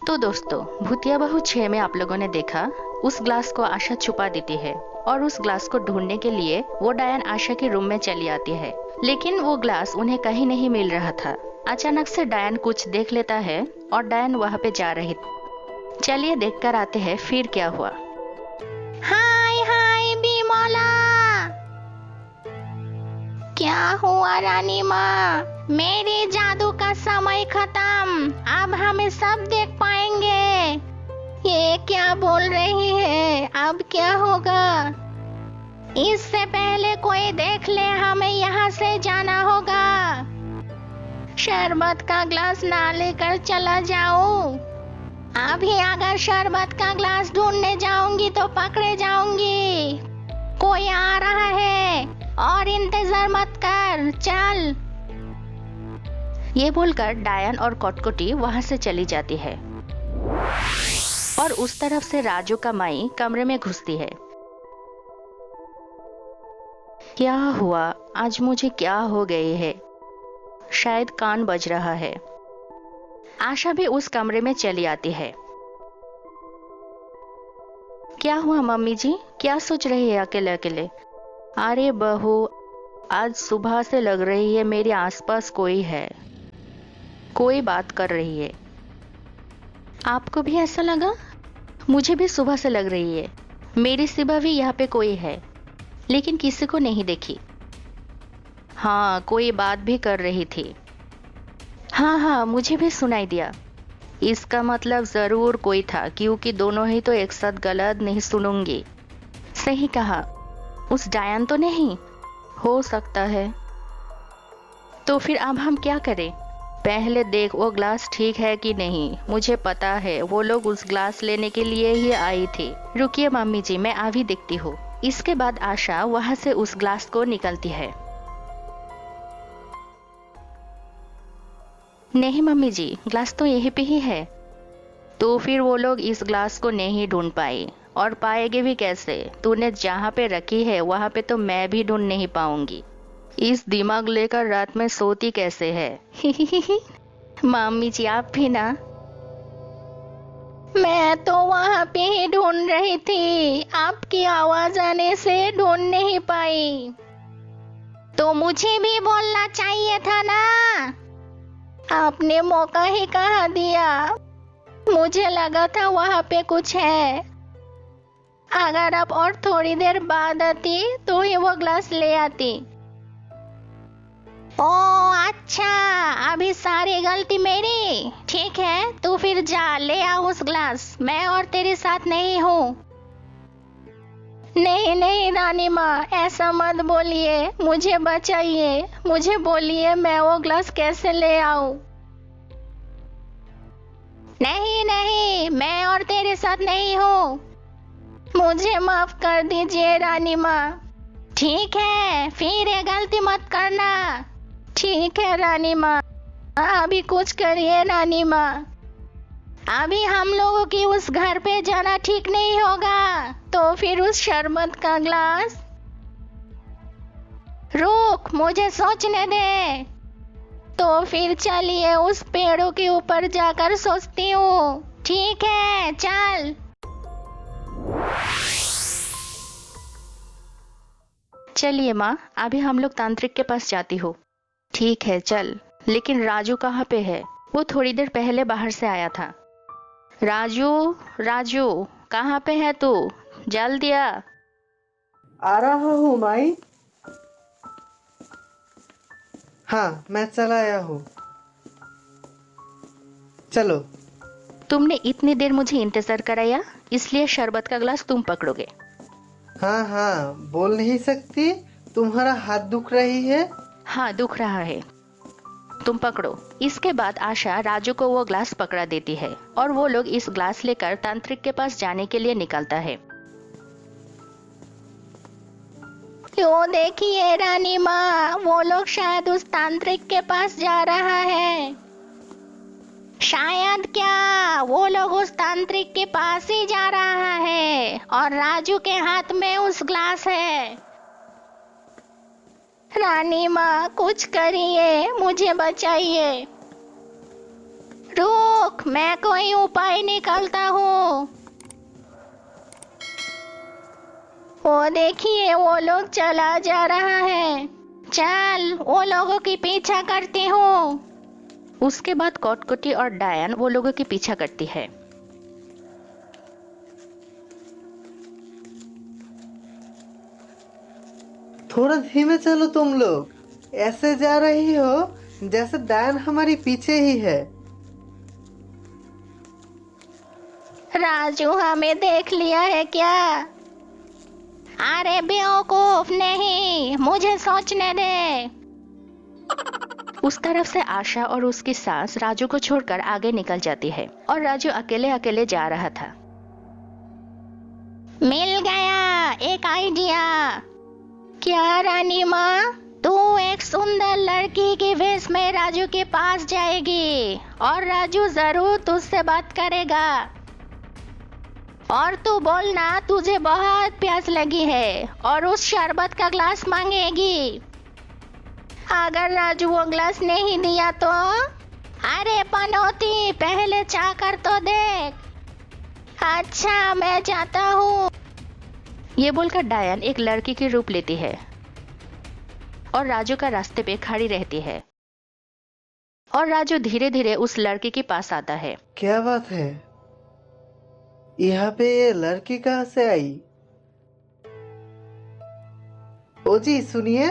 तो दोस्तों, भूतिया बहू 6 में आप लोगों ने देखा उस ग्लास को आशा छुपा देती है और उस ग्लास को ढूंढने के लिए वो डायन आशा के रूम में चली आती है, लेकिन वो ग्लास उन्हें कहीं नहीं मिल रहा था। अचानक से डायन कुछ देख लेता है और डायन वहाँ पे जा रही। चलिए देखकर आते हैं फिर क्या हुआ। हाय हाय बिमला, क्या हुआ रानी माँ? मेरे जादू का समय खत्म, अब हमें सब देख पाएंगे। ये क्या बोल रही है? अब क्या होगा? इससे पहले कोई देख ले, हमें यहाँ से जाना होगा। शरबत का ग्लास ना लेकर चला जाऊं। अभी अगर शरबत का ग्लास ढूंढने जाऊंगी तो पकड़े जाऊंगी। कोई आ रहा है और इंतजार मत कर, चल। ये बोलकर डायन और कटकटी वहां से चली जाती है और उस तरफ से राजू का माई कमरे में घुसती है। क्या हुआ? आज मुझे क्या हो गई है? शायद कान बज रहा है। आशा भी उस कमरे में चली आती है। क्या हुआ मम्मी जी? क्या सोच रही है अकेले अकेले? अरे बहू, आज सुबह से लग रही है मेरे आसपास कोई है, कोई बात कर रही है। आपको भी ऐसा लगा? मुझे भी सुबह से लग रही है मेरी सिवा भी यहाँ पे कोई है, लेकिन किसी को नहीं देखी। हाँ, कोई बात भी कर रही थी। हाँ, मुझे भी सुनाई दिया। इसका मतलब जरूर कोई था, क्योंकि दोनों ही तो एक साथ गलत नहीं सुनूंगी। सही कहा, उस डायन तो नहीं हो सकता है। तो फिर अब हम क्या करें? पहले देख वो ग्लास ठीक है कि नहीं। मुझे पता है वो लोग उस ग्लास लेने के लिए ही आई थी। रुकिए मम्मी जी, मैं अभी देखती हूँ। इसके बाद आशा वहां से उस ग्लास को निकलती है। नहीं मम्मी जी, ग्लास तो यहीं पे ही है। तो फिर वो लोग इस ग्लास को नहीं ढूंढ पाई, और पाएंगे भी कैसे? तूने जहाँ पे रखी है वहाँ पे तो मैं भी ढूंढ नहीं पाऊंगी। इस दिमाग लेकर रात में सोती कैसे है? मम्मी जी आप भी ना। मैं तो वहाँ पे ही ढूंढ रही थी, आपकी आवाज आने से ढूंढ नहीं पाई। तो मुझे भी बोलना चाहिए था ना, आपने मौका ही कहाँ दिया। मुझे लगा था वहाँ पे कुछ है। अगर आप और थोड़ी देर बाद आती तो ही वो ग्लास ले आती। ओ अच्छा, अभी सारी गलती मेरी। ठीक है, तू फिर जा ले आ उस ग्लास, मैं और तेरे साथ नहीं हूँ। नहीं रानी माँ, ऐसा मत बोलिए, मुझे बचाइए। मुझे बोलिए मैं वो ग्लास कैसे ले आऊं। नहीं, मैं और तेरे साथ नहीं हूँ। मुझे माफ कर दीजिए रानी माँ। ठीक है, फिर ये गलती मत करना। ठीक है रानी माँ, अभी कुछ करिए रानी माँ। अभी हम लोगों की उस घर पे जाना ठीक नहीं होगा, तो फिर उस शरबत का ग्लास। रुक, मुझे सोचने दे। तो फिर चलिए उस पेड़ों के ऊपर जाकर सोचती हूँ। ठीक है, चल। चलिए माँ, अभी हम लोग तांत्रिक के पास जाती हो। ठीक है चल, लेकिन राजू कहाँ पे है? वो थोड़ी देर पहले बाहर से आया था। राजू कहाँ पे है तू? जल्दी आ। आ रहा हूँ माई। हाँ, मैं चला आया हूँ। चलो। तुमने इतनी देर मुझे इंतजार कराया, इसलिए शरबत का ग्लास तुम पकड़ोगे। हाँ, बोल नहीं सकती? तुम्हारा हाथ दुख रही है? हाँ, दुख रहा है। तुम पकड़ो। इसके बाद आशा राजू को वो ग्लास पकड़ा देती है और वो लोग इस ग्लास लेकर तांत्रिक के पास जाने के लिए निकलता है। क्यों देखिए रानी माँ, वो लोग शायद उस तांत्रिक के पास जा रहा है। शायद क्या, वो लोग उस तांत्रिक के पास ही जा रहा है और राजू के हाथ में उस ग्लास है। रानी माँ कुछ करिए, मुझे बचाइए। रुक, रुक, मैं कोई उपाय निकालता हूँ। वो देखिए, वो लोग चला जा रहा है। चल, वो लोगों की पीछा करती हूँ। उसके बाद कॉटकुटी और डायन वो लोगों की पीछा करती है। थोड़ा धीमे चलो तुम लोग, ऐसे जा रही हो जैसे डायन हमारी पीछे ही है। राजू हमें देख लिया है क्या? अरे बेवकूफ, नहीं, मुझे सोचने दे। उस तरफ से आशा और उसकी सास राजू को छोड़कर आगे निकल जाती है और राजू अकेले अकेले जा रहा था। मिल गया एक आइडिया। क्या रानी माँ, तू एक सुंदर लड़की के वेश में राजू के पास जाएगी और राजू जरूर तुझसे बात करेगा। और तू बोलना तुझे बहुत प्यास लगी है और उस शरबत का ग्लास मांगेगी। अगर राजू वो ग्लास नहीं दिया तो, अरे पनौती, पहले चाह कर तो देख। अच्छा, मैं जाता हूँ। ये बोलकर डायन एक लड़की के रूप लेती है और राजू का रास्ते पे खड़ी रहती है और राजू धीरे धीरे उस लड़की के पास आता है। क्या बात है, यहाँ पे ये लड़की कहाँ से आई? ओ जी सुनिए,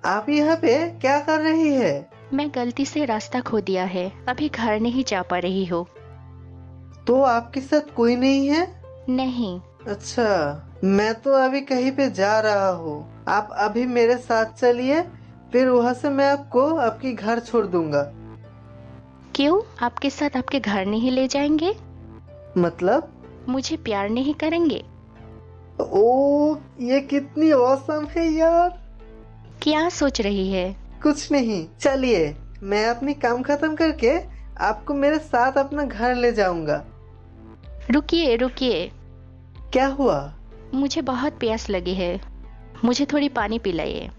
आप यहाँ पे क्या कर रही है? मैं गलती से रास्ता खो दिया है, अभी घर नहीं जा पा रही हूँ। तो आपके साथ कोई नहीं है? नहीं। अच्छा, मैं तो अभी कहीं पे जा रहा हूँ, आप अभी मेरे साथ चलिए, फिर वहाँ से मैं आपको आपकी घर छोड़ दूंगा। क्यों, आपके साथ आपके घर नहीं ले जाएंगे? मतलब? मुझे प्यार नहीं करेंगे? ओ, ये कितनी औसम है यार। क्या सोच रही है? कुछ नहीं, चलिए, मैं अपनी काम खत्म करके आपको मेरे साथ अपना घर ले जाऊंगा। रुकिए रुकिए। क्या हुआ? मुझे बहुत प्यास लगी है, मुझे थोड़ी पानी पिलाइए।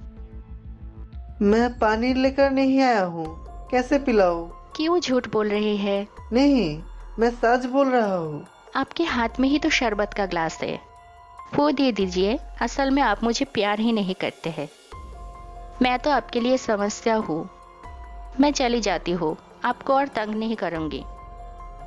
मैं पानी लेकर नहीं आया हूँ, कैसे पिलाऊं? क्यों झूठ बोल रही है? नहीं, मैं सच बोल रहा हूँ। आपके हाथ में ही तो शरबत का ग्लास है, वो दे दीजिए। असल में आप मुझे प्यार ही नहीं करते हैं। मैं तो आपके लिए समस्या हूँ। मैं चली जाती हूँ, आपको और तंग नहीं करूँगी।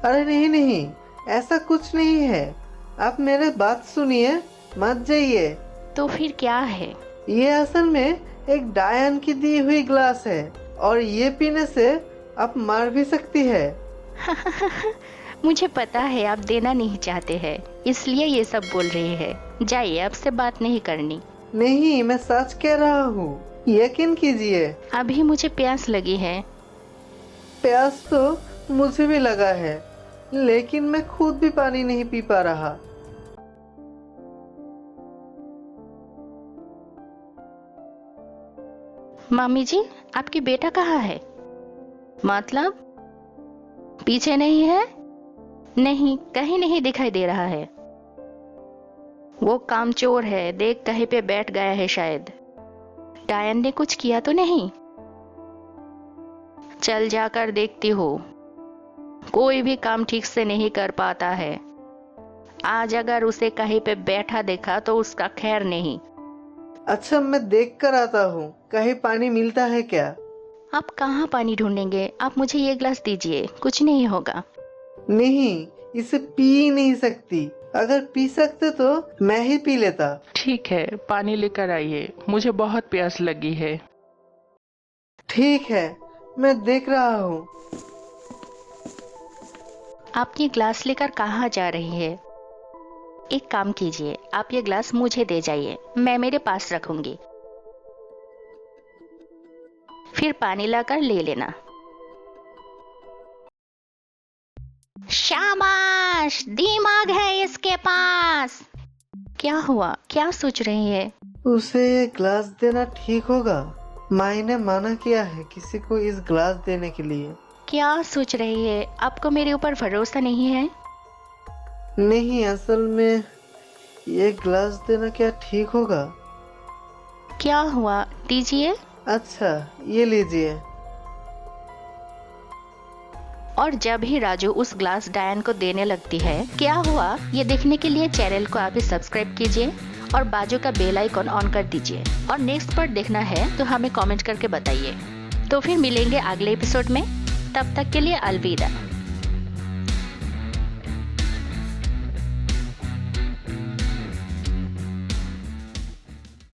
अरे नहीं नहीं, ऐसा कुछ नहीं है, आप मेरे बात सुनिए, मत जाइए। तो फिर क्या है? ये असल में एक डायन की दी हुई ग्लास है और ये पीने से आप मर भी सकती है। मुझे पता है आप देना नहीं चाहते हैं, इसलिए ये सब बोल रही है। जाइए, आपसे बात नहीं करनी। नहीं, मैं सच कह रहा हूँ, यकीन कीजिए। अभी मुझे प्यास लगी है। प्यास तो मुझे भी लगा है, लेकिन मैं खुद भी पानी नहीं पी पा रहा। मामी जी, आपकी बेटा कहाँ है? मतलब पीछे नहीं है? नहीं, कहीं नहीं दिखाई दे रहा है। वो कामचोर है, देख कहीं पे बैठ गया है शायद। डायन ने कुछ किया तो नहीं? चल जाकर देखती हूँ। कोई भी काम ठीक से नहीं कर पाता है। आज अगर उसे कहीं पे बैठा देखा तो उसका खैर नहीं। अच्छा, मैं देख कर आता हूँ, कहीं पानी मिलता है क्या? आप कहाँ पानी ढूंढेंगे? आप मुझे ये ग्लास दीजिए, कुछ नहीं होगा। नहीं, इसे पी ही नहीं सकती। अगर पी सकते तो मैं ही पी लेता। ठीक है, पानी लेकर आइए, मुझे बहुत प्यास लगी है। ठीक है, मैं देख रहा हूँ। आप ये ग्लास लेकर कहाँ जा रही है? एक काम कीजिए, आप ये ग्लास मुझे दे जाइए, मैं मेरे पास रखूंगी। फिर पानी लाकर ले लेना। शाबाश, दिमाग है इसके पास। क्या हुआ, क्या सोच रही है? उसे ये ग्लास देना ठीक होगा? माई ने मना किया है किसी को इस ग्लास देने के लिए। क्या सोच रही है? आपको मेरे ऊपर भरोसा नहीं है? नहीं, असल में ये ग्लास देना क्या ठीक होगा? क्या हुआ, दीजिए। अच्छा, ये लीजिए। और जब ही राजू उस ग्लास डायन को देने लगती है, क्या हुआ ये देखने के लिए चैनल को आप सब्सक्राइब कीजिए और बाजू का बेल आइकन ऑन कर दीजिए। और नेक्स्ट पार्ट देखना है तो हमें कमेंट करके बताइए। तो फिर मिलेंगे अगले एपिसोड में, तब तक के लिए अलविदा।